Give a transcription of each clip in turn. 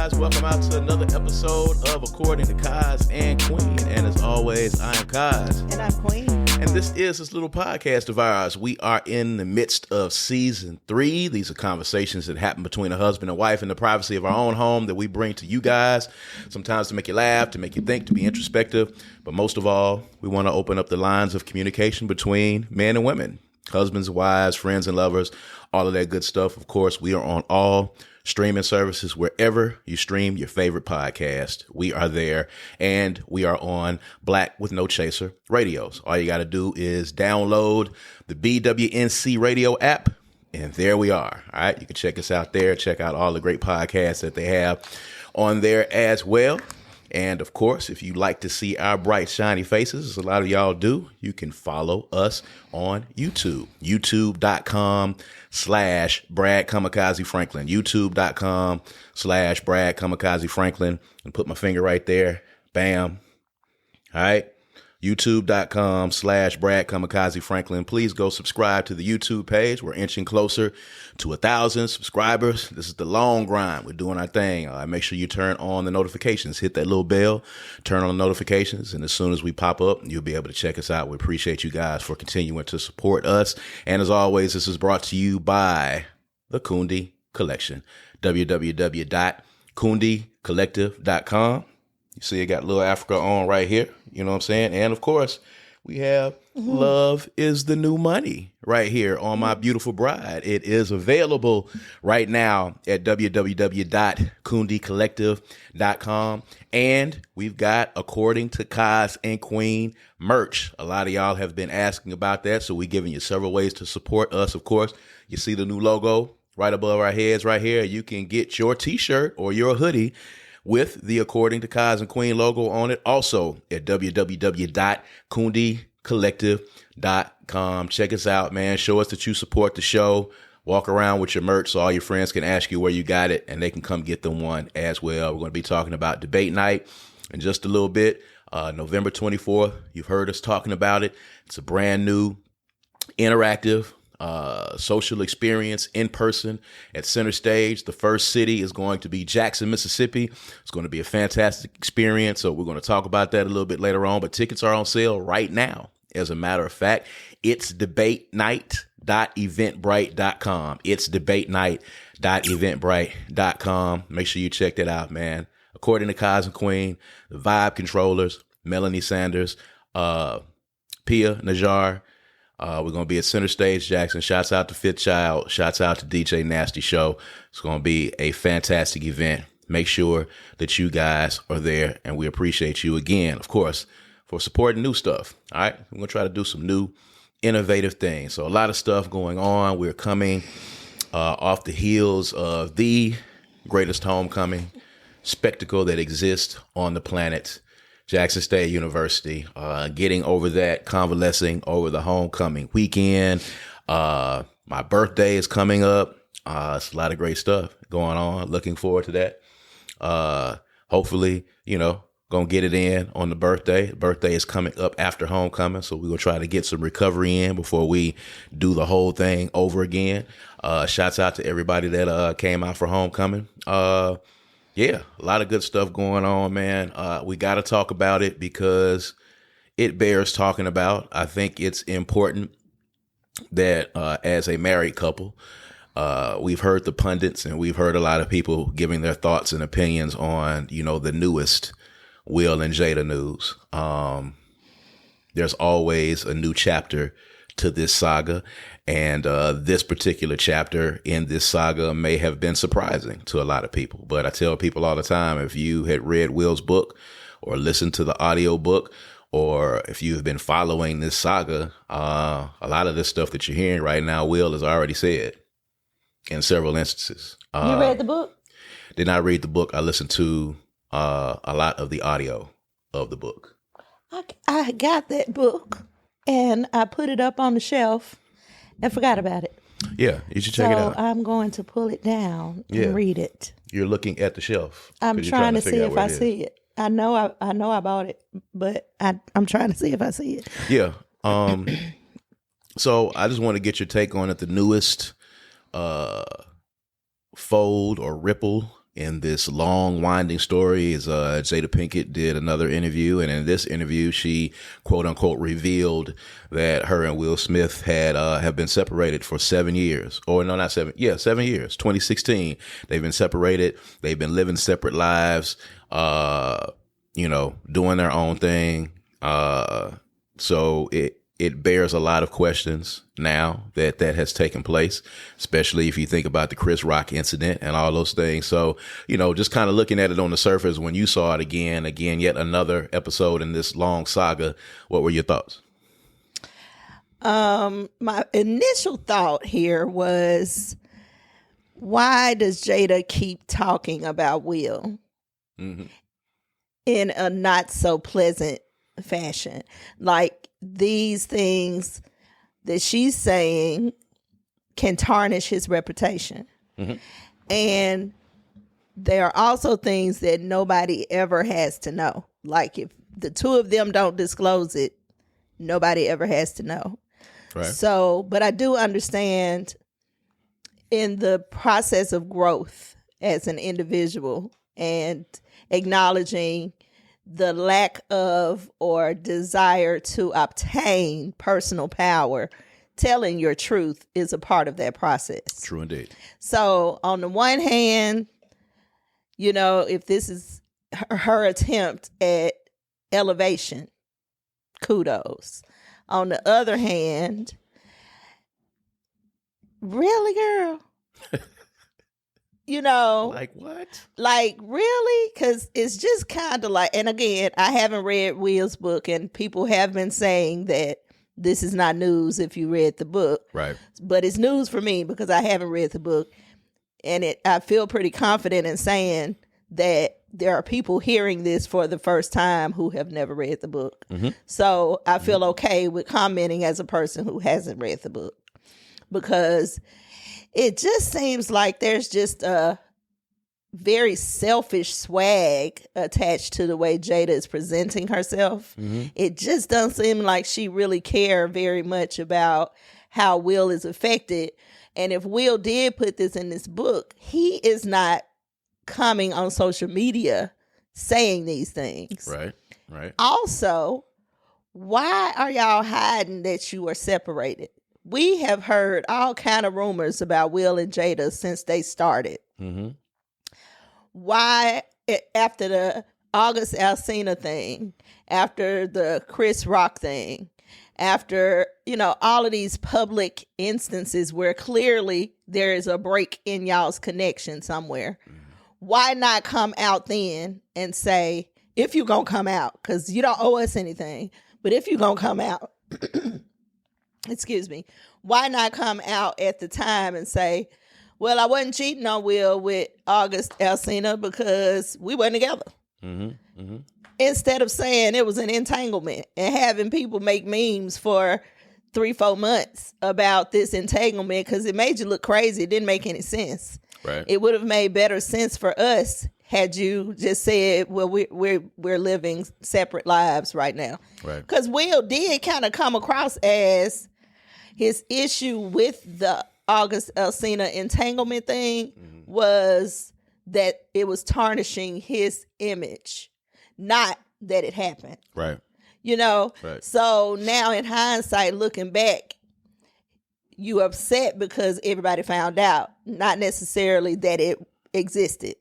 guys? Welcome out to another episode of According to Kaz and Queen. And as always, I am Kaz. And I'm Queen. And this is this little podcast of ours. We are in the midst of season 3. These are conversations that happen between a husband and wife in the privacy of our own home that we bring to you guys, sometimes to make you laugh, to make you think, to be introspective. But most of all, we want to open up the lines of communication between men and women, husbands, wives, friends and lovers, all of that good stuff. Of course, we are on all streaming services, wherever you stream your favorite podcast. We are there, and we are on Black with No Chaser radios. All you got to do is download the BWNC radio app, and there we are. All right, you can check us out there. Check out all the great podcasts that they have on there as well. And of course, if you like to see our bright, shiny faces, as a lot of y'all do, you can follow us on YouTube, youtube.com/Brad Kamikaze Franklin, youtube.com/Brad Kamikaze Franklin, and put my finger right there. Bam. All right. youtube.com/Brad Kamikaze Franklin. Please go subscribe to the YouTube page. We're inching closer to 1,000 subscribers. This is the long grind. We're doing our thing. Make sure you turn on the notifications. Hit that little bell, turn on the notifications, and as soon as we pop up, you'll be able to check us out. We appreciate you guys for continuing to support us. And as always, this is brought to you by the Kundi Collection, www.kundicollective.com. You see, it got Little Africa on right here. You know what I'm saying? And of course, we have Love is the New Money right here on my beautiful bride. It is available right now at www.kundicollective.com. And we've got According to Kaz and Queen merch. A lot of y'all have been asking about that, so we're giving you several ways to support us. Of course, you see the new logo right above our heads right here. You can get your t-shirt or your hoodie with the According to Kaz and Queen logo on it. Also at www.kundicollective.com. Check us out, man. Show us that you support the show. Walk around with your merch so all your friends can ask you where you got it, and they can come get them one as well. We're going to be talking about debate night in just a little bit. November 24th. You've heard us talking about it. It's a brand new interactive social experience in person at Center Stage. The first city is going to be Jackson, Mississippi. It's going to be a fantastic experience. So we're going to talk about that a little bit later on, but tickets are on sale right now. As a matter of fact, it's debatenight.eventbrite.com. It's debatenight.eventbrite.com. Make sure you check that out, man. According to Kaz and Queen, the Vibe Controllers, Melanie Sanders, Pia Najar. We're going to be at Center Stage, Jackson. Shouts out to Fifth Child. Shouts out to DJ Nasty Show. It's going to be a fantastic event. Make sure that you guys are there, and we appreciate you again, of course, for supporting new stuff. All right. We're going to try to do some new innovative things. So a lot of stuff going on. We're coming off the heels of the greatest homecoming spectacle that exists on the planet, Jackson State University, getting over that, convalescing over the homecoming weekend. My birthday is coming up. It's a lot of great stuff going on. Looking forward to that. Hopefully, gonna get it in on the birthday. The birthday is coming up after homecoming, so we're gonna try to get some recovery in before we do the whole thing over again. Shouts out to everybody that came out for homecoming. Yeah, a lot of good stuff going on, man. We got to talk about it because it bears talking about. I think it's important that as a married couple, we've heard the pundits and we've heard a lot of people giving their thoughts and opinions on, the newest Will and Jada news. There's always a new chapter to this saga. And this particular chapter in this saga may have been surprising to a lot of people. But I tell people all the time, if you had read Will's book or listened to the audio book, or if you've been following this saga, a lot of this stuff that you're hearing right now, Will has already said in several instances. You read the book? Did not read the book. I listened to a lot of the audio of the book. I got that book and I put it up on the shelf and forgot about it. Yeah, you should check it out. So I'm going to pull it down and read it. You're looking at the shelf. I'm trying to see if I see it. I know I bought it, but I'm trying to see if I see it. Yeah. So I just want to get your take on it. The newest fold or ripple in this long, winding story is Jada Pinkett did another interview, and in this interview, she quote unquote revealed that her and Will Smith have been separated for 7 years, or no, not 7, 7 years. 2016, they've been separated. They've been living separate lives, doing their own thing. So it bears a lot of questions now that has taken place, especially if you think about the Chris Rock incident and all those things. So, just kind of looking at it on the surface, when you saw it again, yet another episode in this long saga, what were your thoughts? My initial thought here was, why does Jada keep talking about Will in a not so pleasant fashion? Like, these things that she's saying can tarnish his reputation. And there are also things that nobody ever has to know. Like, if the two of them don't disclose it, nobody ever has to know. Right. So, but I do understand in the process of growth as an individual and acknowledging the lack of or desire to obtain personal power, telling your truth is a part of that process. True indeed. So on the one hand, if this is her attempt at elevation, kudos. On the other hand, really, girl? Like what? Like, really? Because it's just kind of like, and again, I haven't read Will's book, and people have been saying that this is not news if you read the book. Right. But it's news for me because I haven't read the book. And I feel pretty confident in saying that there are people hearing this for the first time who have never read the book. So I feel okay with commenting as a person who hasn't read the book, because it just seems like there's just a very selfish swag attached to the way Jada is presenting herself. It just doesn't seem like she really cares very much about how Will is affected. And if Will did put this in this book, he is not coming on social media saying these things. Right. Also, why are y'all hiding that you are separated? We have heard all kind of rumors about Will and Jada since they started. Why, after the August Alsina thing, after the Chris Rock thing, after, all of these public instances where clearly there is a break in y'all's connection somewhere, why not come out then and say, if you're going to come out, because you don't owe us anything, but if you're going to come out, excuse me, why not come out at the time and say, well, I wasn't cheating on Will with August Alsina because we weren't together. Instead of saying it was an entanglement and having people make memes for 3-4 months about this entanglement because it made you look crazy. It didn't make any sense. Right. It would have made better sense for us had you just said, well, we're living separate lives right now. Right. Because Will did kind of come across as his issue with the August Alsina entanglement thing was that it was tarnishing his image, not that it happened. Right. Right. So now in hindsight, looking back, you upset because everybody found out, not necessarily that it existed.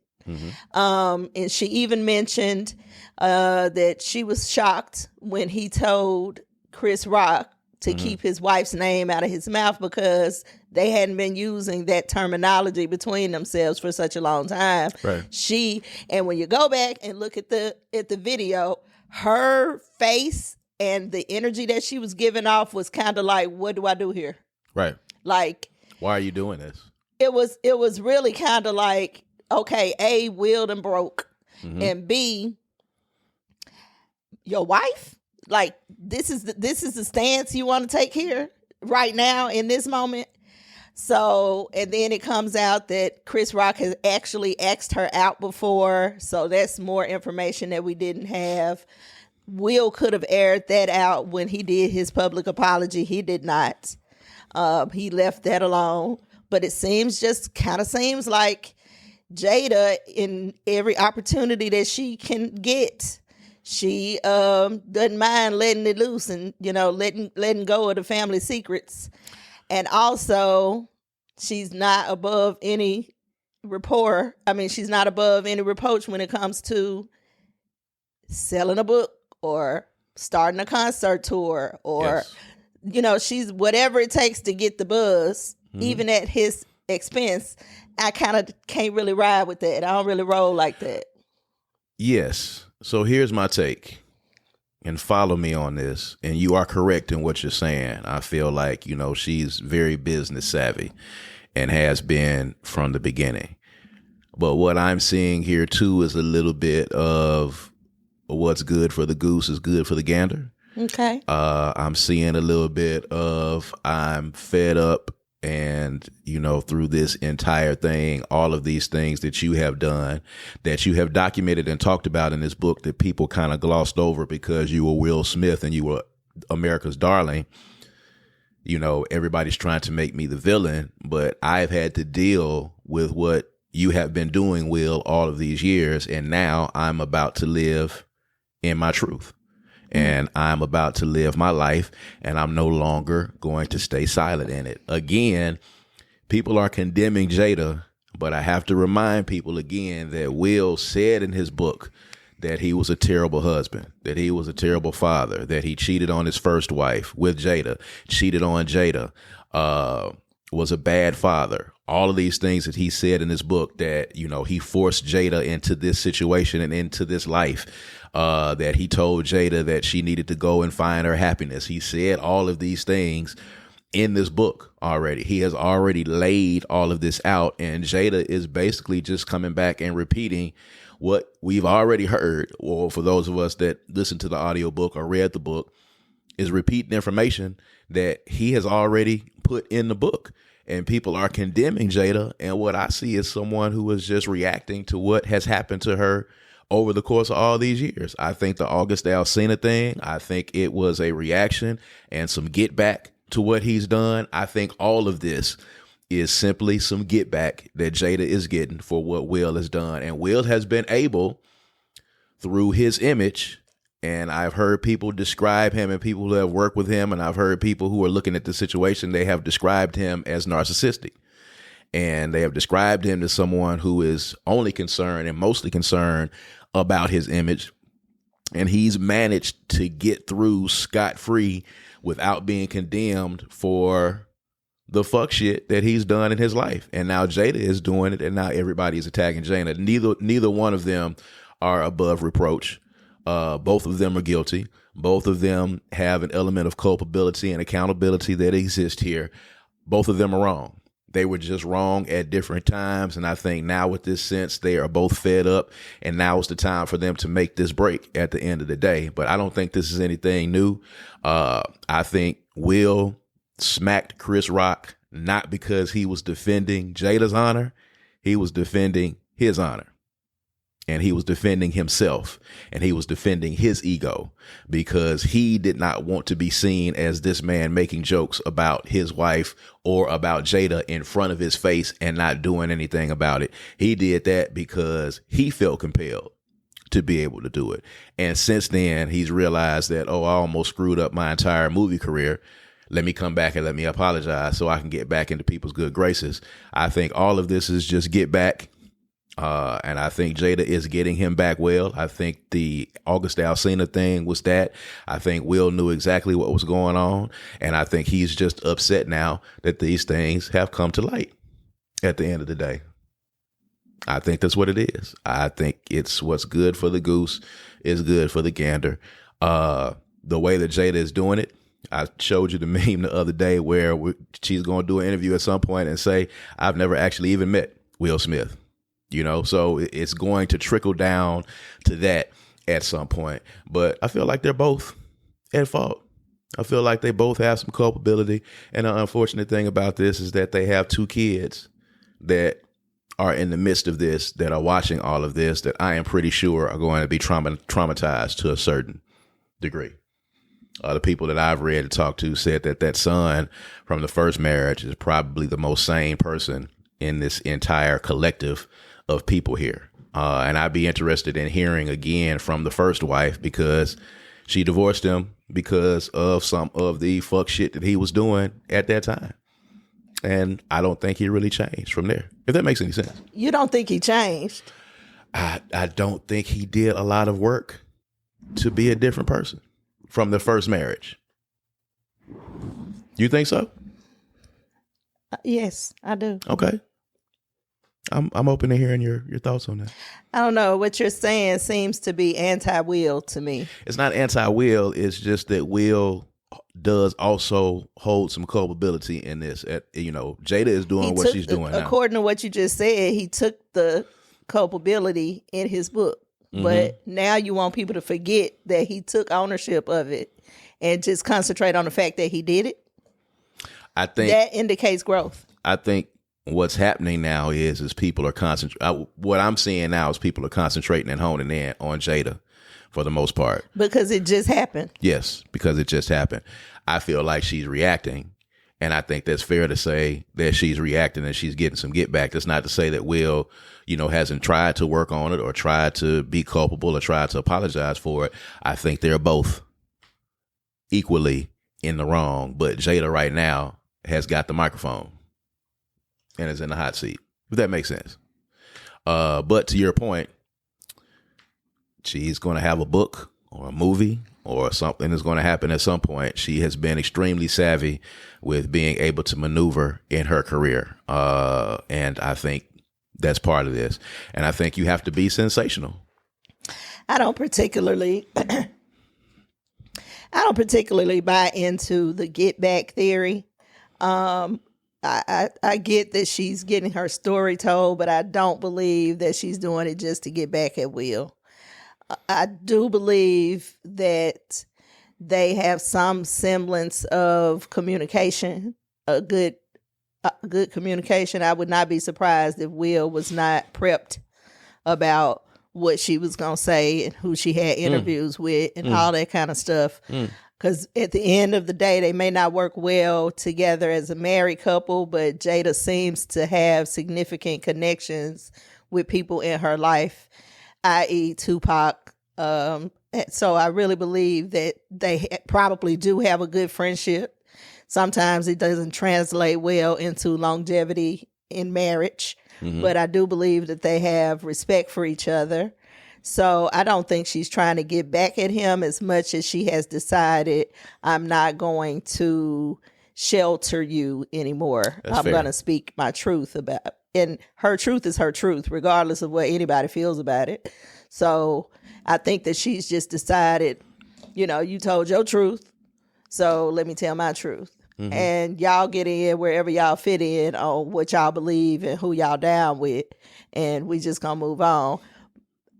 And she even mentioned that she was shocked when he told Chris Rock to keep his wife's name out of his mouth because they hadn't been using that terminology between themselves for such a long time. Right. And when you go back and look at the video, her face and the energy that she was giving off was kind of like, what do I do here? Right. Like, why are you doing this? It was really kind of like, okay, A, willed and broke, and B, your wife. Like, this is the stance you want to take here right now in this moment. So, and then it comes out that Chris Rock has actually asked her out before. So that's more information that we didn't have. Will could have aired that out when he did his public apology. He did not. He left that alone. But it seems like Jada, in every opportunity that she can get, she doesn't mind letting it loose and, letting go of the family secrets. And also, she's not above any she's not above any reproach when it comes to selling a book or starting a concert tour or, she's whatever it takes to get the buzz, even at his expense. I kind of can't really ride with that. I don't really roll like that. Yes. So here's my take, and follow me on this. And you are correct in what you're saying. I feel like, she's very business savvy and has been from the beginning. But what I'm seeing here too is a little bit of what's good for the goose is good for the gander. Okay. I'm seeing a little bit of I'm fed up. And, through this entire thing, all of these things that you have done, that you have documented and talked about in this book that people kind of glossed over because you were Will Smith and you were America's darling. Everybody's trying to make me the villain, but I've had to deal with what you have been doing, Will, all of these years. And now I'm about to live in my truth. And I'm about to live my life, and I'm no longer going to stay silent in it. Again, people are condemning Jada, but I have to remind people again that Will said in his book that he was a terrible husband, that he was a terrible father, that he cheated on his first wife with Jada, cheated on Jada, was a bad father. All of these things that he said in his book that, he forced Jada into this situation and into this life. That he told Jada that she needed to go and find her happiness. He said all of these things in this book already. He has already laid all of this out, and Jada is basically just coming back and repeating what we've already heard, or for those of us that listened to the audiobook or read the book, is repeating information that he has already put in the book. And people are condemning Jada, and what I see is someone who is just reacting to what has happened to her over the course of all these years. I think the August Alsina thing, I think it was a reaction and some get back to what he's done. I think all of this is simply some get back that Jada is getting for what Will has done. And Will has been able, through his image, and I've heard people describe him and people who have worked with him, and I've heard people who are looking at the situation, they have described him as narcissistic. And they have described him as someone who is only concerned and mostly concerned about his image. And he's managed to get through scot-free without being condemned for the fuck shit that he's done in his life. And now Jada is doing it, and now everybody's attacking Jada. Neither one of them are above reproach. Both of them are guilty. Both of them have an element of culpability and accountability that exists here. Both of them are wrong. They were just wrong at different times. And I think now with this sense, they are both fed up. And now is the time for them to make this break at the end of the day. But I don't think this is anything new. I think Will smacked Chris Rock, not because he was defending Jada's honor. He was defending his honor. And he was defending himself, and he was defending his ego, because he did not want to be seen as this man making jokes about his wife or about Jada in front of his face and not doing anything about it. He did that because he felt compelled to be able to do it. And since then, he's realized that, I almost screwed up my entire movie career. Let me come back and let me apologize so I can get back into people's good graces. I think all of this is just get back. And I think Jada is getting him back well. I think the August Alsina thing was that. I think Will knew exactly what was going on. And I think he's just upset now that these things have come to light at the end of the day. I think that's what it is. I think it's what's good for the goose is good for the gander. The way that Jada is doing it, I showed you the meme the other day where she's going to do an interview at some point and say, I've never actually even met Will Smith. So it's going to trickle down to that at some point. But I feel like they're both at fault. I feel like they both have some culpability. And the unfortunate thing about this is that they have two kids that are in the midst of this, that are watching all of this, that I am pretty sure are going to be traumatized to a certain degree. The people that I've read and talked to said that son from the first marriage is probably the most sane person in this entire collective of people here. And I'd be interested in hearing again from the first wife, because she divorced him because of some of the fuck shit that he was doing at that time. And I don't think he really changed from there, if that makes any sense. You don't think he changed? I don't think he did a lot of work to be a different person from the first marriage. You think so? Yes, I do. Okay. I'm open to hearing your thoughts on that. I don't know. What you're saying seems to be anti-Will to me. It's not anti-Will. It's just that Will does also hold some culpability in this. Jada is doing what she's doing now. According to what you just said, he took the culpability in his book. Mm-hmm. But now you want people to forget that he took ownership of it and just concentrate on the fact that he did it? I think that indicates growth. I think what's happening now is people are concentrating. What I'm seeing now is people are concentrating and honing in on Jada for the most part. Because it just happened. Yes, because it just happened. I feel like she's reacting, and I think that's fair to say that she's reacting and she's getting some get back. That's not to say that Will, hasn't tried to work on it or tried to be culpable or tried to apologize for it. I think they're both equally in the wrong, but Jada right now has got the microphone and is in the hot seat, if that makes sense. But to your point, she's going to have a book or a movie or something is going to happen at some point. She has been extremely savvy with being able to maneuver in her career. And I think that's part of this. And I think you have to be sensational. I don't particularly buy into the get back theory. I get that she's getting her story told, but I don't believe that she's doing it just to get back at Will. I do believe that they have some semblance of communication, a good communication. I would not be surprised if Will was not prepped about what she was going to say and who she had interviews with and all that kind of stuff. Because at the end of the day, they may not work well together as a married couple, but Jada seems to have significant connections with people in her life, i.e. Tupac. So I really believe that they probably do have a good friendship. Sometimes it doesn't translate well into longevity in marriage, but I do believe that they have respect for each other. So I don't think she's trying to get back at him as much as she has decided, I'm not going to shelter you anymore. I'm going to speak my truth about it. And her truth is her truth, regardless of what anybody feels about it. So I think that she's just decided, you told your truth, so let me tell my truth. And y'all get in wherever y'all fit in on what y'all believe and who y'all down with. And we just going to move on.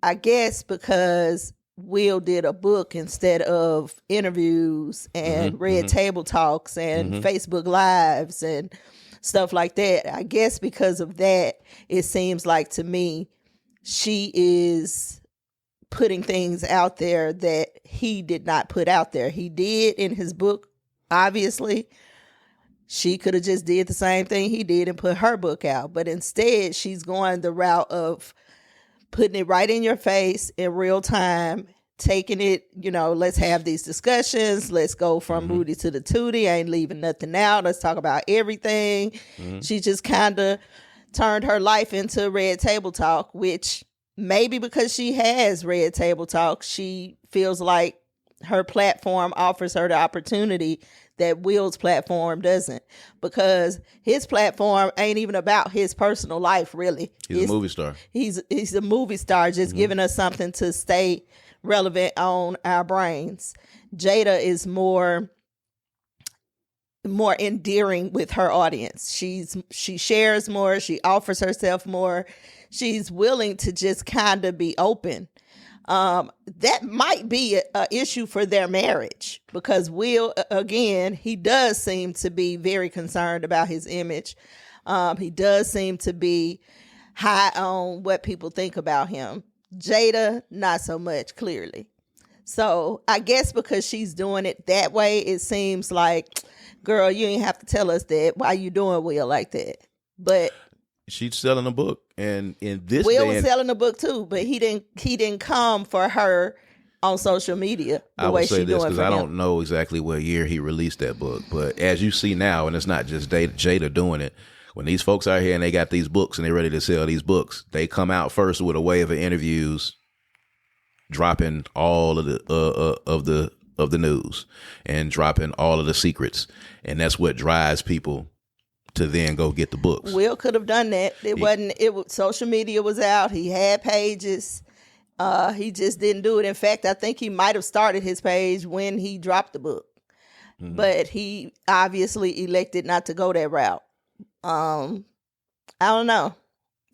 I guess because Will did a book instead of interviews and red table talks and Facebook Lives and stuff like that. I guess because of that, it seems like to me, she is putting things out there that he did not put out there. He did in his book, obviously. She could have just did the same thing he did and put her book out. But instead, she's going the route of putting it right in your face in real time, taking it, let's have these discussions. Let's go from Rudy to the Tootie. I ain't leaving nothing out. Let's talk about everything. She just kind of turned her life into red table talk, which maybe because she has red table talk, she feels like her platform offers her the opportunity that Will's platform doesn't, because his platform ain't even about his personal life, really. He's a movie star. He's a movie star, just giving us something to stay relevant on our brains. Jada is more endearing with her audience. She shares more. She offers herself more. She's willing to just kind of be open. That might be a issue for their marriage, because Will, again, he does seem to be very concerned about his image. He does seem to be high on what people think about him. Jada, not so much, clearly. So I guess because she's doing it that way, it seems like, girl, you ain't have to tell us that. Why you doing Will like that? But She's selling a book, and in this Will day was and selling a book too, but he didn't come for her on social media the I way will say she this doing because for I him. don't know exactly what year he released that book, but as you see now, and it's not just Jada doing it. When these folks out here and they got these books and they're ready to sell these books, they come out first with a wave of interviews, dropping all of the news and dropping all of the secrets, and that's what drives people to then go get the books. Will could have done that. Social media was out. He had pages. He just didn't do it. In fact, I think he might have started his page when he dropped the book, but he obviously elected not to go that route. I don't know.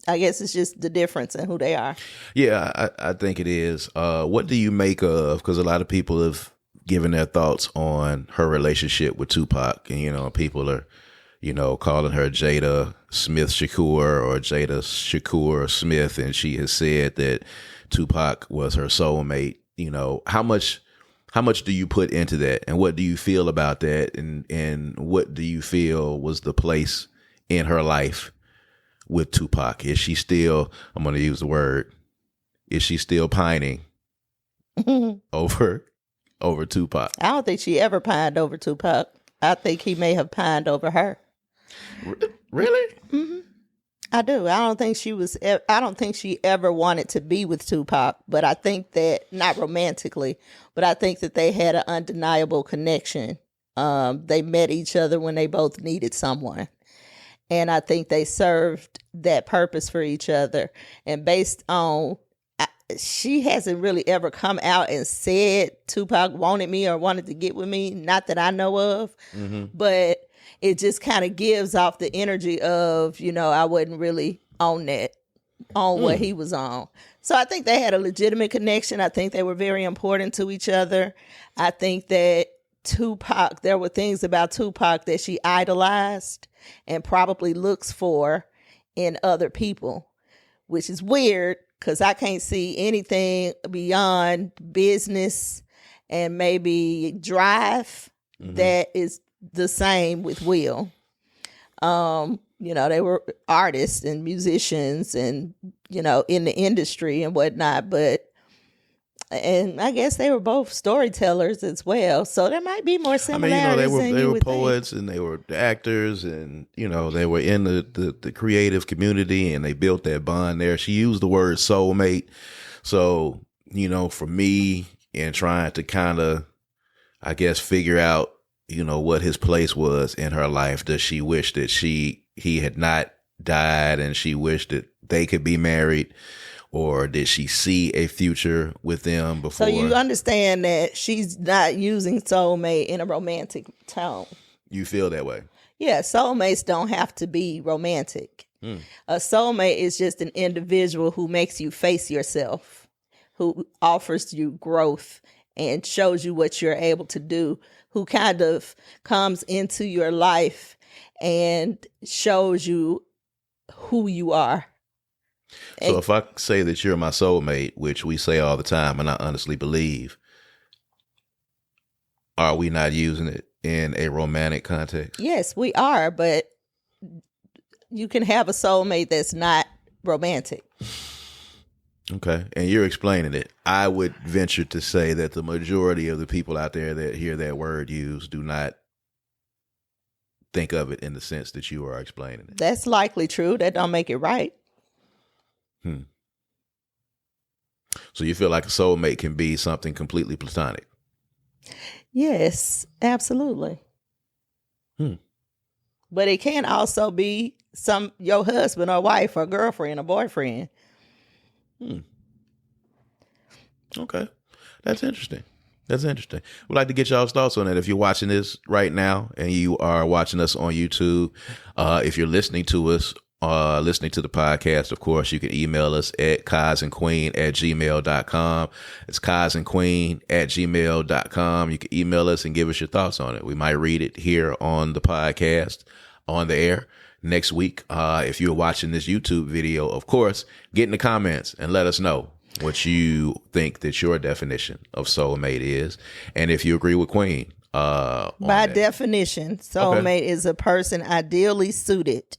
I guess it's just the difference in who they are. Yeah, I think it is. What do you make of, because a lot of people have given their thoughts on her relationship with Tupac, and people are calling her Jada Smith Shakur or Jada Shakur Smith, and she has said that Tupac was her soulmate. How much do you put into that, and what do you feel about that, and what do you feel was the place in her life with Tupac? Is she still, I'm going to use the word, is she still pining over Tupac? I don't think she ever pined over Tupac. I think he may have pined over her. Really? Mm-hmm. I do. I don't think she ever wanted to be with Tupac, but I think that, not romantically, but I think that they had an undeniable connection. They met each other when they both needed someone. And I think they served that purpose for each other. And based on, she hasn't really ever come out and said Tupac wanted me or wanted to get with me. Not that I know of, but it just kind of gives off the energy of, I wasn't really on what he was on. So I think they had a legitimate connection. I think they were very important to each other. I think that Tupac, there were things about Tupac that she idolized and probably looks for in other people, which is weird because I can't see anything beyond business and maybe drive that is the same with Will. They were artists and musicians and, in the industry and whatnot, and I guess they were both storytellers as well. So there might be more similarities. They were poets and they were actors, and they were in the creative community, and they built that bond there. She used the word soulmate. So, for me, in trying to kind of, I guess, figure out, what his place was in her life, does she wish that he had not died and she wished that they could be married? Or did she see a future with them before? So you understand that she's not using soulmate in a romantic tone. You feel that way? Yeah, soulmates don't have to be romantic. A soulmate is just an individual who makes you face yourself, who offers you growth and shows you what you're able to do, who kind of comes into your life and shows you who you are. So if I say that you're my soulmate, which we say all the time, and I honestly believe, are we not using it in a romantic context? Yes, we are, but you can have a soulmate that's not romantic. Okay, and you're explaining it. I would venture to say that the majority of the people out there that hear that word used do not think of it in the sense that you are explaining it. That's likely true. That don't make it right. So you feel like a soulmate can be something completely platonic? Yes, absolutely. But it can also be your husband or wife or girlfriend or boyfriend. Okay. That's interesting. We'd like to get y'all's thoughts on that. If you're watching this right now and you are watching us on YouTube, if you're listening to us, listening to the podcast, of course, you can email us at kazandqueen@gmail.com. It's kazandqueen@gmail.com. You can email us and give us your thoughts on it. We might read it here on the podcast, on the air next week. If you're watching this YouTube video, of course, get in the comments and let us know what you think that your definition of soulmate is. And if you agree with Queen. By definition, soulmate is a person ideally suited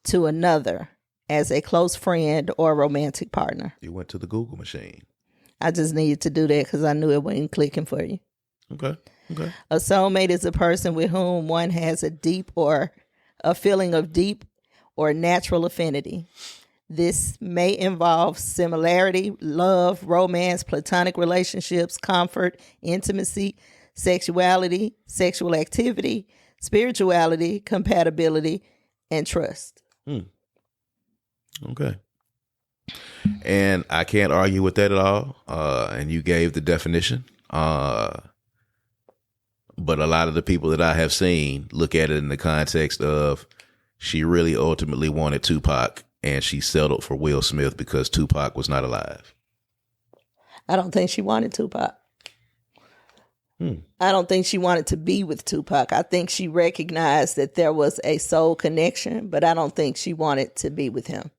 to another as a close friend or romantic partner? You went to the Google machine. I just needed to do that because I knew it wasn't clicking for you. Okay. A soulmate is a person with whom one has a feeling of deep or natural affinity. This may involve similarity, love, romance, platonic relationships, comfort, intimacy, sexuality, sexual activity, spirituality, compatibility, and trust. Okay. And I can't argue with that at all. And you gave the definition. But a lot of the people that I have seen look at it in the context of she really ultimately wanted Tupac and she settled for Will Smith because Tupac was not alive. I don't think she wanted Tupac. I don't think she wanted to be with Tupac. I think she recognized that there was a soul connection, but I don't think she wanted to be with him.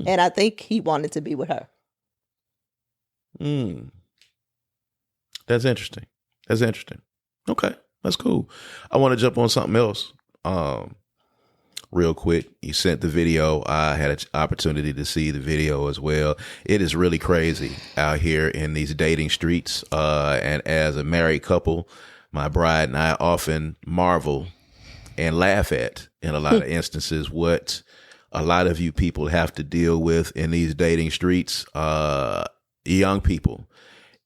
And I think he wanted to be with her. That's interesting. Okay, that's cool. I want to jump on something else real quick. You sent the video. I had an opportunity to see the video as well. It is really crazy out here in these dating streets. And as a married couple, my bride and I often marvel and laugh at, in a lot of instances, what a lot of you people have to deal with in these dating streets. Young people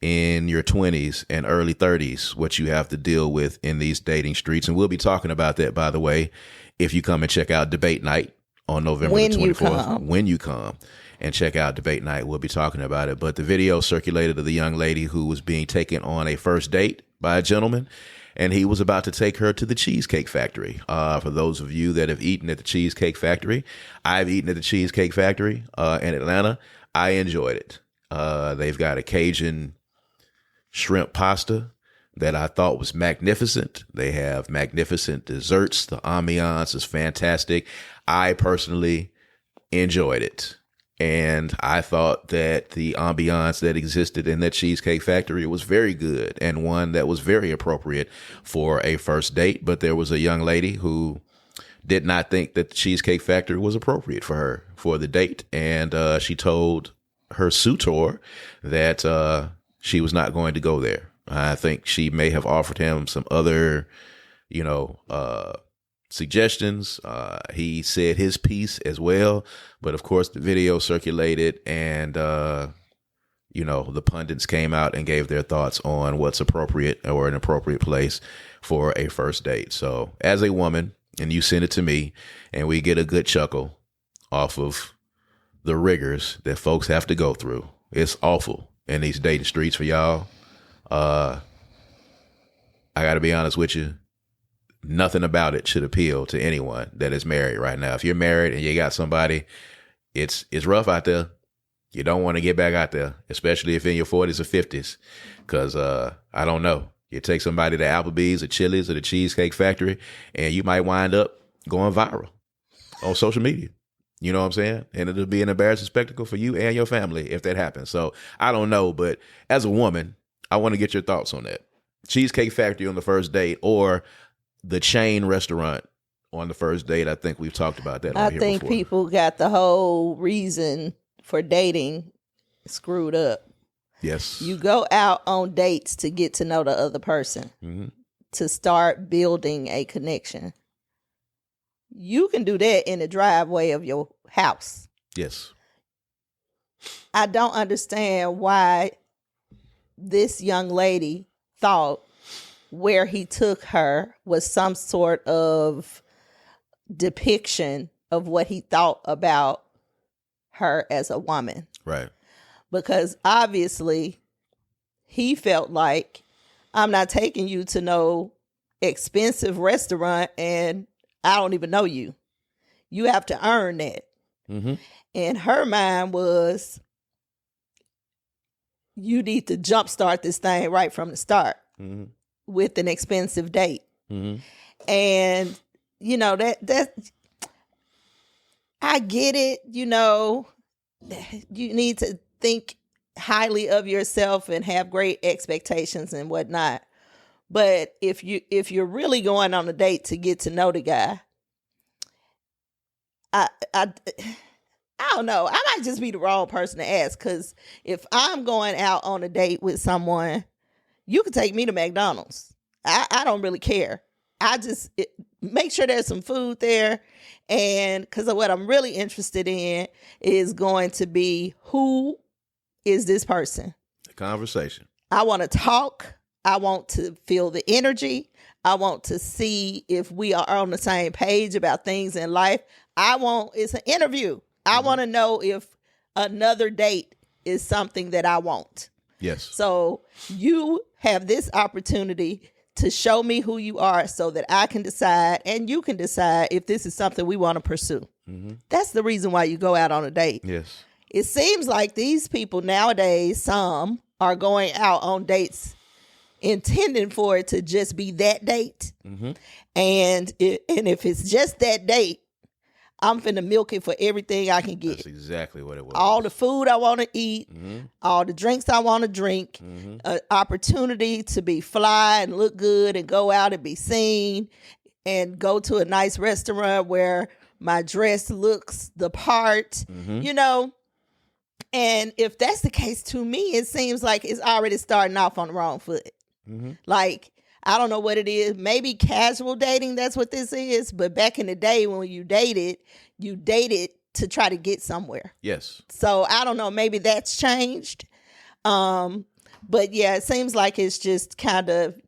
in your 20s and early 30s, what you have to deal with in these dating streets. And we'll be talking about that, by the way, if you come and check out Debate Night on November the 24th. When you come and check out Debate Night, we'll be talking about it. But the video circulated of the young lady who was being taken on a first date by a gentleman, and he was about to take her to the Cheesecake Factory. For those of you that have eaten at the Cheesecake Factory, I've eaten at the Cheesecake Factory in Atlanta. I enjoyed it. They've got a Cajun shrimp pasta that I thought was magnificent. They have magnificent desserts. The ambiance is fantastic. I personally enjoyed it. And I thought that the ambiance that existed in that Cheesecake Factory was very good and one that was very appropriate for a first date. But there was a young lady who did not think that the Cheesecake Factory was appropriate for her for the date. And she told her suitor that she was not going to go there. I think she may have offered him some other, suggestions. He said his piece as well. But of course, the video circulated and, the pundits came out and gave their thoughts on what's appropriate or an appropriate place for a first date. So as a woman, and you send it to me and we get a good chuckle off of the rigors that folks have to go through. It's awful in these dating streets for y'all. I got to be honest with you. Nothing about it should appeal to anyone that is married right now. If you're married and you got somebody, it's rough out there. You don't want to get back out there, especially if in your 40s or 50s, because I don't know. You take somebody to Applebee's or Chili's or the Cheesecake Factory, and you might wind up going viral on social media. You know what I'm saying? And it'll be an embarrassing spectacle for you and your family if that happens. So I don't know, but as a woman, I want to get your thoughts on that. Cheesecake Factory on the first date or the chain restaurant on the first date. I think we've talked about that on here before. I think people got the whole reason for dating screwed up. Yes. You go out on dates to get to know the other person, to start building a connection. You can do that in the driveway of your house. Yes. I don't understand why this young lady thought where he took her was some sort of depiction of what he thought about her as a woman. Right. Because obviously he felt like, I'm not taking you to no expensive restaurant and I don't even know you. You have to earn that. And her mind was, you need to jumpstart this thing right from the start with an expensive date. And, that I get it. You need to think highly of yourself and have great expectations and whatnot. But if you're really going on a date to get to know the guy, I don't know. I might just be the wrong person to ask, because if I'm going out on a date with someone, you can take me to McDonald's. I don't really care. Make sure there's some food there. And because what I'm really interested in is going to be, who is this person? The conversation. I want to talk. I want to feel the energy. I want to see if we are on the same page about things in life. It's an interview. I want to know if another date is something that I want. Yes. So you have this opportunity to show me who you are so that I can decide, and you can decide, if this is something we want to pursue. That's the reason why you go out on a date. Yes. It seems like these people nowadays, some are going out on dates intending for it to just be that date. And if it's just that date, I'm finna milk it for everything I can get. That's exactly what it was. All the food I want to eat, all the drinks I want to drink, an opportunity to be fly and look good and go out and be seen, and go to a nice restaurant where my dress looks the part, you know. And if that's the case, to me, it seems like it's already starting off on the wrong foot. Like, I don't know what it is. Maybe casual dating, that's what this is. But back in the day when you dated to try to get somewhere. Yes. So I don't know. Maybe that's changed. But yeah, it seems like it's just kind of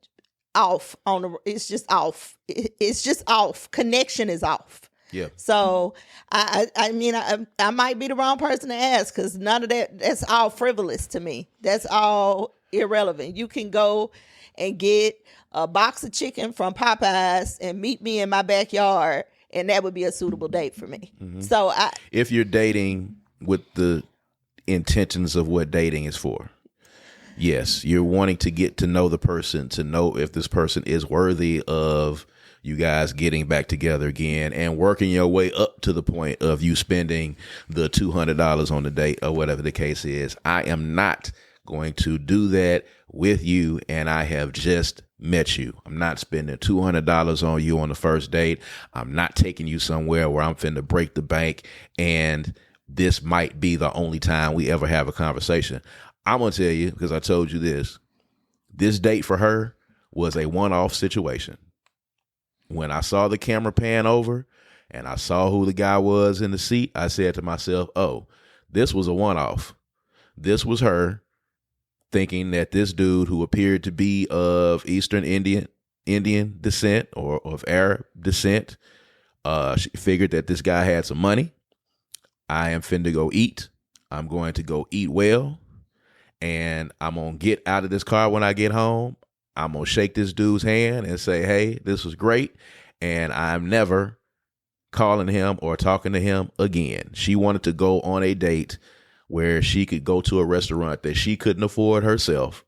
off it's just off. It's just off. Connection is off. Yeah. So I mean, I might be the wrong person to ask, because none of that's all frivolous to me. That's all irrelevant. You can go and get a box of chicken from Popeyes and meet me in my backyard, and that would be a suitable date for me. So if you're dating with the intentions of what dating is for, yes, you're wanting to get to know the person, to know if this person is worthy of you guys getting back together again, and working your way up to the point of you spending the $200 on the date or whatever the case is. I am not going to do that with you, and I have just met you. I'm not spending $200 on you on the first date. I'm not taking you somewhere where I'm finna break the bank, and this might be the only time we ever have a conversation. I'm gonna tell you, because I told you this date for her was a one-off situation. When I saw the camera pan over and I saw who the guy was in the seat, I said to myself, oh, this was a one-off. This was her thinking that this dude, who appeared to be of Eastern Indian descent or of Arab descent, she figured that this guy had some money. I am finna go eat. I'm going to go eat well, and I'm going to get out of this car when I get home. I'm going to shake this dude's hand and say, hey, this was great, and I'm never calling him or talking to him again. She wanted to go on a date where she could go to a restaurant that she couldn't afford herself,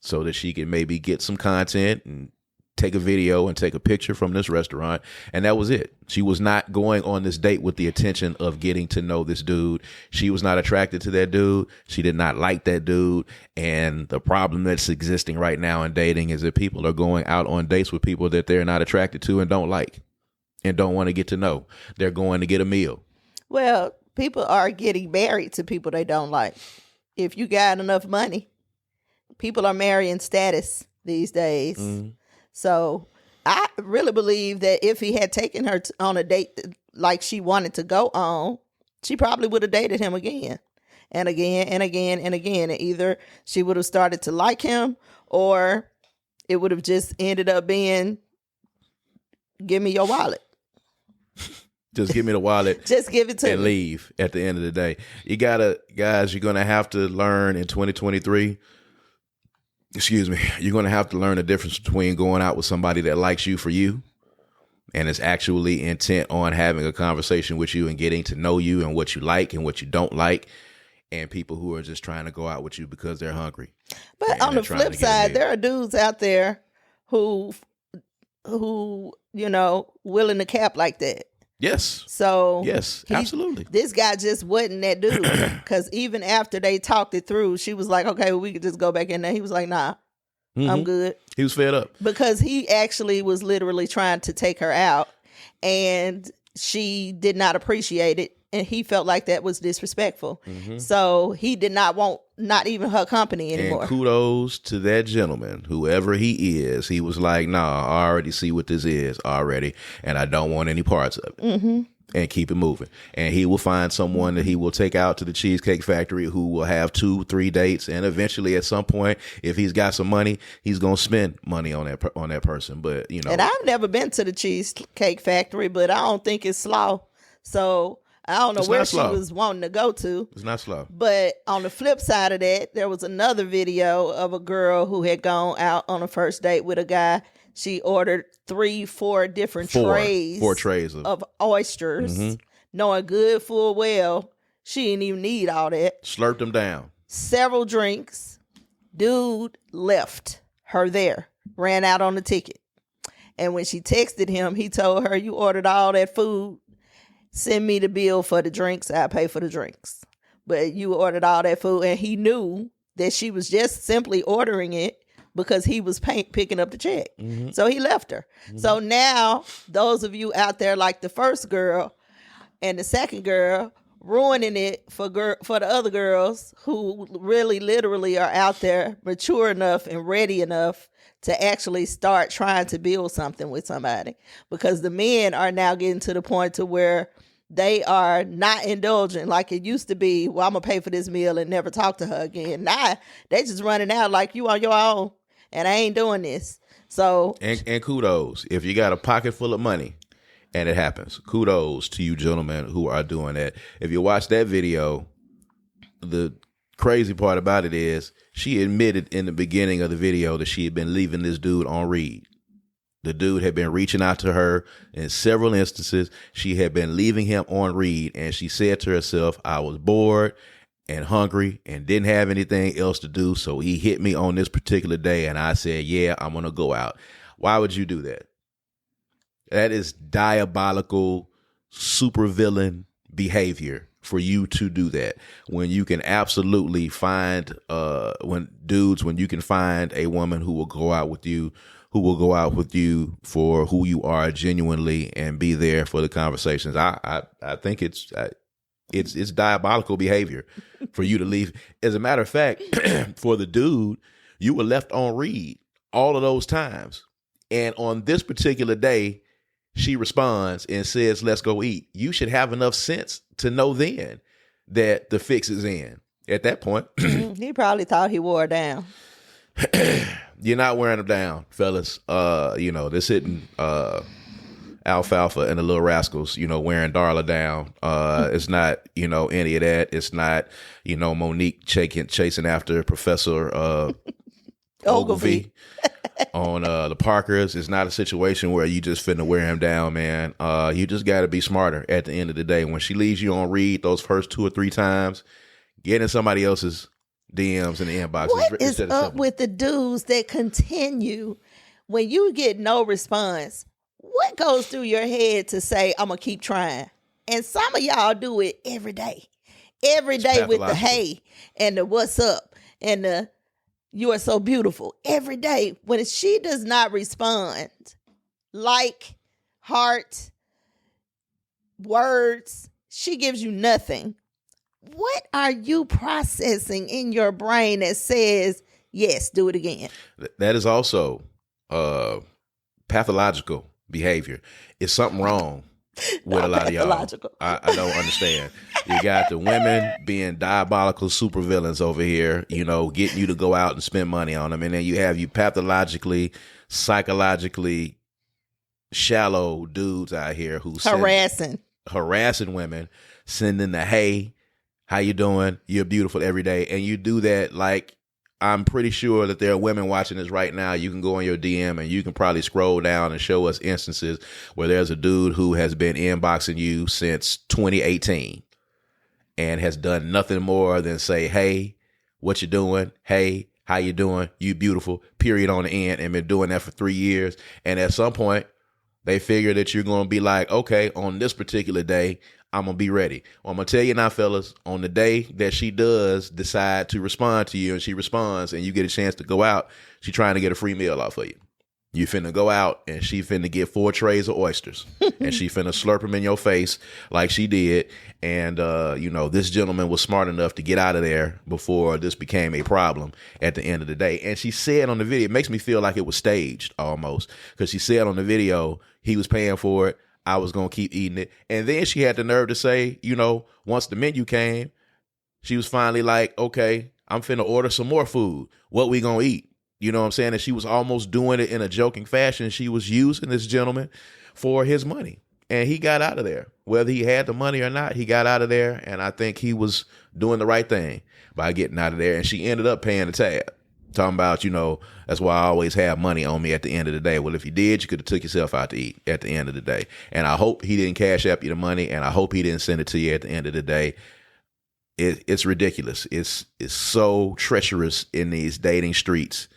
so that she could maybe get some content and take a video and take a picture from this restaurant. And that was it. She was not going on this date with the intention of getting to know this dude. She was not attracted to that dude. She did not like that dude. And the problem that's existing right now in dating is that people are going out on dates with people that they're not attracted to and don't like and don't want to get to know. They're going to get a meal. Well, people are getting married to people they don't like. If you got enough money, people are marrying status these days. So I really believe that if he had taken her on a date like she wanted to go on, she probably would have dated him again and again and again and again. And either she would have started to like him, or it would have just ended up being, give me your wallet. Just give me the wallet. Just give it to and me. Leave at the end of the day. Guys, you're going to have to learn in 2023. You're going to have to learn the difference between going out with somebody that likes you for you and is actually intent on having a conversation with you and getting to know you and what you like and what you don't like, and people who are just trying to go out with you because they're hungry. But on the flip side, there are dudes out there who willing to cap like that. Yes. So yes, absolutely. This guy just wasn't that dude, because even after they talked it through, she was like, okay, well, we could just go back in there. He was like, nah, I'm good. He was fed up. Because he actually was literally trying to take her out, and she did not appreciate it, and he felt like that was disrespectful. So he did not want not even her company anymore. And kudos to that gentleman, whoever he is. He was like, nah, I already see what this is already, and I don't want any parts of it. And keep it moving. And he will find someone that he will take out to the Cheesecake Factory who will have 2-3 dates. And eventually at some point, if he's got some money, he's going to spend money on that person. But, you know. And I've never been to the Cheesecake Factory, but I don't think it's slow. So I don't know where she was wanting to go to. It's not slow. But on the flip side of that, there was another video of a girl who had gone out on a first date with a guy. She ordered 3-4 different trays. 4 trays of oysters, knowing good full well she didn't even need all that. Slurped them down. Several drinks. Dude left her there. Ran out on the ticket. And when she texted him, he told her, you ordered all that food. Send me the bill for the drinks. I'll pay for the drinks. But you ordered all that food. And he knew that she was just simply ordering it because he was picking up the check. So he left her. So now, those of you out there like the first girl and the second girl, ruining it for the other girls who really literally are out there mature enough and ready enough to actually start trying to build something with somebody. Because the men are now getting to the point to where they are not indulgent like it used to be. Well, I'm going to pay for this meal and never talk to her again. Now, they just running out like you on your own. And I ain't doing this. So and kudos. If you got a pocket full of money and it happens, kudos to you gentlemen who are doing that. If you watch that video, the crazy part about it is she admitted in the beginning of the video that she had been leaving this dude on read. The dude had been reaching out to her in several instances. She had been leaving him on read, and she said to herself, I was bored and hungry and didn't have anything else to do. So he hit me on this particular day, and I said, yeah, I'm going to go out. Why would you do that? That is diabolical supervillain behavior for you to do that. When you can absolutely find, when you can find a woman who will go out with you for who you are genuinely and be there for the conversations. I think it's diabolical behavior for you to leave. As a matter of fact, for the dude, you were left on read all of those times. And on this particular day, she responds and says, let's go eat. You should have enough sense to know then that the fix is in. At that point, he probably thought he wore her down. You're not wearing them down, fellas. They're sitting Alfalfa and the Little Rascals, wearing Darla down. It's not, any of that. It's not, Monique chasing after Professor Ogilvy on the Parkers. It's not a situation where you just finna wear him down, man. You just got to be smarter at the end of the day. When she leaves you on read those first 2 or 3 times, get in somebody else's DMs in the inbox. What is up with the dudes that continue when you get no response? What goes through your head to say, I'm going to keep trying? And some of y'all do it every day. Every day with the hey and the what's up and the you are so beautiful. Every day. When she does not respond, like, heart, words, she gives you nothing. What are you processing in your brain that says, yes, do it again? That is also pathological behavior. Is something wrong with a lot of y'all? I don't understand. You got the women being diabolical supervillains over here, getting you to go out and spend money on them. And then you have you pathologically, psychologically shallow dudes out here who harassing women, sending the hey, how you doing? You're beautiful every day. And you do that like, I'm pretty sure that there are women watching this right now. You can go on your DM and you can probably scroll down and show us instances where there's a dude who has been inboxing you since 2018 and has done nothing more than say, hey, what you doing? Hey, how you doing? You beautiful, period on the end, and been doing that for 3 years. And at some point, they figure that you're going to be like, okay, on this particular day, I'm going to be ready. Well, I'm going to tell you now, fellas, on the day that she does decide to respond to you and she responds and you get a chance to go out, she's trying to get a free meal off of you. You finna go out and she finna get 4 trays of oysters and she finna slurp them in your face like she did. And, this gentleman was smart enough to get out of there before this became a problem at the end of the day. And she said on the video, it makes me feel like it was staged almost, because she said on the video, he was paying for it. I was going to keep eating it. And then she had the nerve to say, once the menu came, she was finally like, okay, I'm finna order some more food. What we gonna eat? You know what I'm saying? And she was almost doing it in a joking fashion. She was using this gentleman for his money. And he got out of there. Whether he had the money or not, he got out of there. And I think he was doing the right thing by getting out of there. And she ended up paying the tab. Talking about, that's why I always have money on me at the end of the day. Well, if you did, you could have took yourself out to eat at the end of the day. And I hope he didn't cash app you the money. And I hope he didn't send it to you at the end of the day. It's ridiculous. It's so treacherous in these dating streets.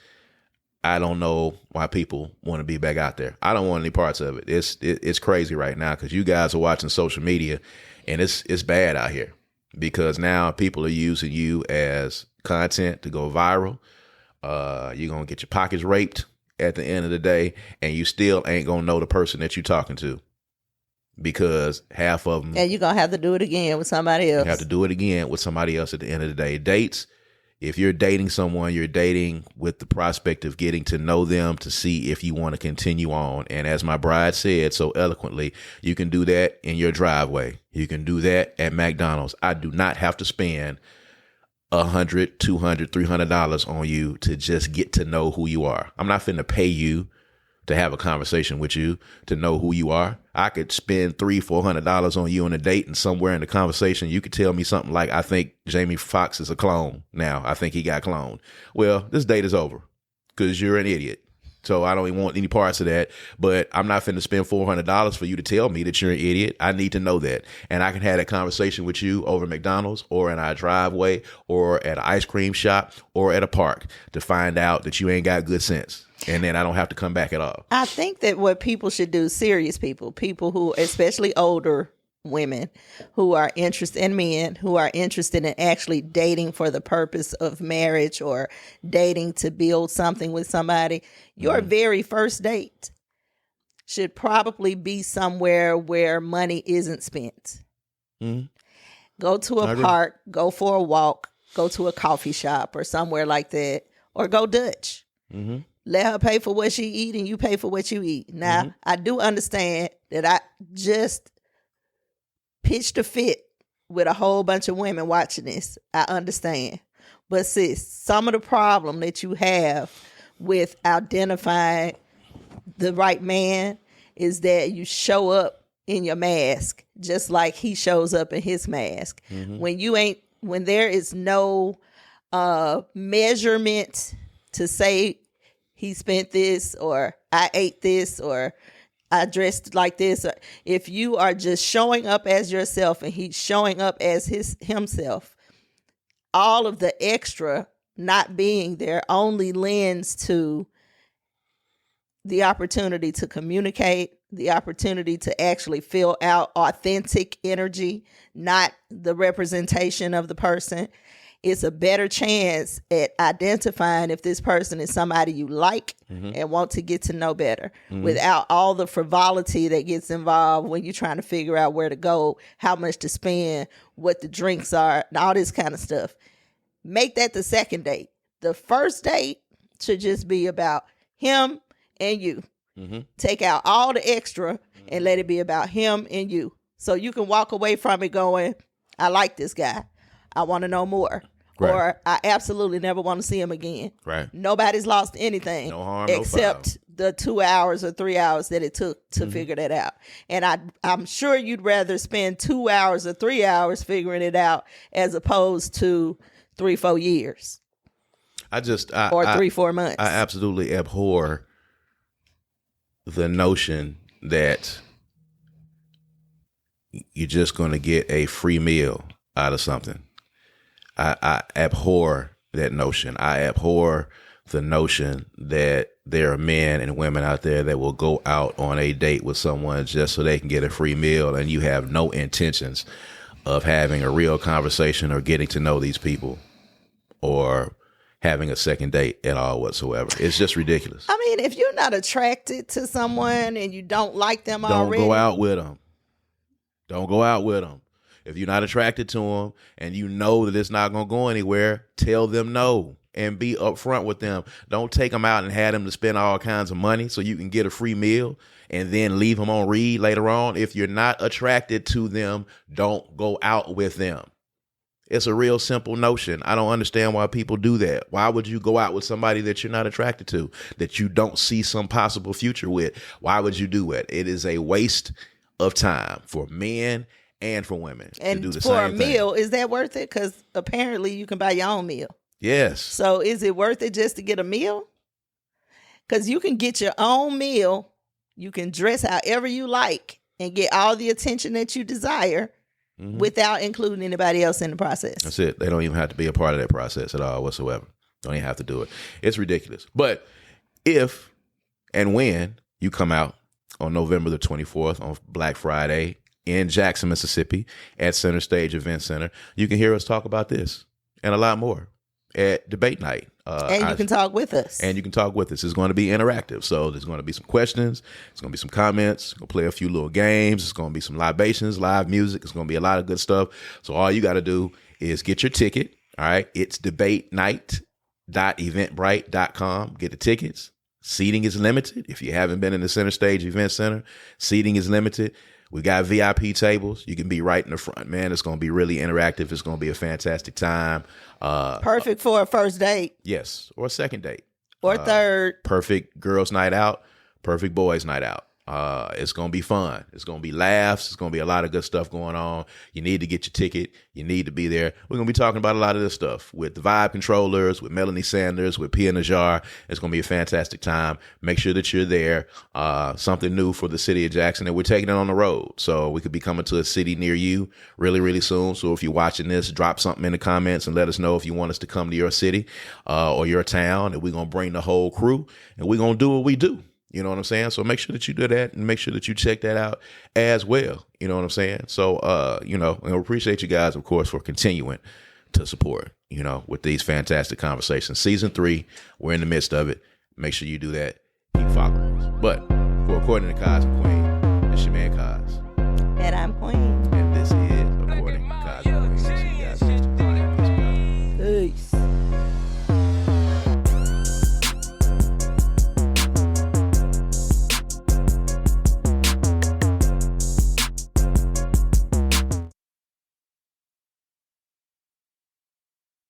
I don't know why people want to be back out there. I don't want any parts of it. It's crazy right now because you guys are watching social media and it's bad out here because now people are using you as content to go viral. You're going to get your pockets raped at the end of the day and you still ain't going to know the person that you're talking to because half of them. And you're going to have to do it again with somebody else. You have to do it again with somebody else at the end of the day. Dates. If you're dating someone, you're dating with the prospect of getting to know them to see if you want to continue on. And as my bride said so eloquently, you can do that in your driveway. You can do that at McDonald's. I do not have to spend $100, $200, $300 on you to just get to know who you are. I'm not finna pay you to have a conversation with you to know who you are. I could spend $300-$400 on you on a date, and somewhere in the conversation you could tell me something like, I think Jamie Foxx is a clone now. I think he got cloned. Well, this date is over because you're an idiot. So I don't even want any parts of that, but I'm not finna spend $400 for you to tell me that you're an idiot. I need to know that. And I can have that conversation with you over McDonald's or in our driveway or at an ice cream shop or at a park to find out that you ain't got good sense. And then I don't have to come back at all. I think that what people should do, serious people who, especially older women who are interested in men, who are interested in actually dating for the purpose of marriage or dating to build something with somebody, your very first date should probably be somewhere where money isn't spent. Mm-hmm. Go to a park, go for a walk, go to a coffee shop or somewhere like that, or go Dutch. Mm-hmm. Let her pay for what she eat and you pay for what you eat. Now, I do understand that I just pitched a fit with a whole bunch of women watching this. I understand. But sis, some of the problem that you have with identifying the right man is that you show up in your mask just like he shows up in his mask. Mm-hmm. When there is no measurement to say he spent this or I ate this or I dressed like this. If you are just showing up as yourself and he's showing up as himself, all of the extra not being there only lends to the opportunity to communicate, the opportunity to actually fill out authentic energy, not the representation of the person. It's a better chance at identifying if this person is somebody you like and want to get to know better without all the frivolity that gets involved when you're trying to figure out where to go, how much to spend, what the drinks are, and all this kind of stuff. Make that the second date. The first date should just be about him and you. Mm-hmm. Take out all the extra and let it be about him and you. So you can walk away from it going, I like this guy. I want to know more. Right. Or I absolutely never want to see him again. Right. Nobody's lost anything no harm, except the 2 hours or 3 hours that it took to figure that out. And I'm sure you'd rather spend 2 hours or 3 hours figuring it out as opposed to 3-4 years. Or 3-4 months. I absolutely abhor the notion that you're just going to get a free meal out of something. I abhor that notion. I abhor the notion that there are men and women out there that will go out on a date with someone just so they can get a free meal and you have no intentions of having a real conversation or getting to know these people or having a second date at all whatsoever. It's just ridiculous. I mean, if you're not attracted to someone and you don't like them already, don't go out with them. Don't go out with them. If you're not attracted to them and you know that it's not going to go anywhere, tell them no and be upfront with them. Don't take them out and have them to spend all kinds of money so you can get a free meal and then leave them on read later on. If you're not attracted to them, don't go out with them. It's a real simple notion. I don't understand why people do that. Why would you go out with somebody that you're not attracted to, that you don't see some possible future with? Why would you do it? It is a waste of time for men and for women and to do the for same a thing. meal, is that worth it? Because apparently you can buy your own meal. Yes. So is it worth it just to get a meal? Because you can get your own meal. You can dress however you like and get all the attention that you desire without including anybody else in the process. That's it. They don't even have to be a part of that process at all whatsoever. Don't even have to do it. It's ridiculous. But if and when you come out on November the 24th on Black Friday in Jackson, Mississippi at Center Stage Event Center, you can hear us talk about this and a lot more at debate night. And you can talk with us. And you can talk with us. It's going to be interactive. So there's going to be some questions. It's going to be some comments. We'll play a few little games. It's going to be some libations, live music. It's going to be a lot of good stuff. So all you got to do is get your ticket. All right. It's debatenight.eventbrite.com. Get the tickets. Seating is limited. If you haven't been in the Center Stage Event Center, seating is limited. We got VIP tables. You can be right in the front, man. It's going to be really interactive. It's going to be a fantastic time. Perfect for a first date. Yes. Or a second date. Or third. Perfect girls' night out. Perfect boys' night out. It's going to be fun. It's going to be laughs. It's going to be a lot of good stuff going on. You need to get your ticket. You need to be there. We're going to be talking about a lot of this stuff with the Vibe Controllers, with Melanie Sanders, with Pia Najar. It's going to be a fantastic time. Make sure that you're there. Something new for the city of Jackson, and we're taking it on the road. So we could be coming to a city near you really, really soon. So if you're watching this, drop something in the comments and let us know if you want us to come to your city or your town, and we're going to bring the whole crew, and we're going to do what we do. You know what I'm saying? So make sure that you do that and make sure that you check that out as well. You know what I'm saying? So, I appreciate you guys, of course, for continuing to support, with these fantastic conversations. Season 3, we're in the midst of it. Make sure you do that. Keep following us. But for According to Kaz Queen, it's your man Kaz. And I'm Queen.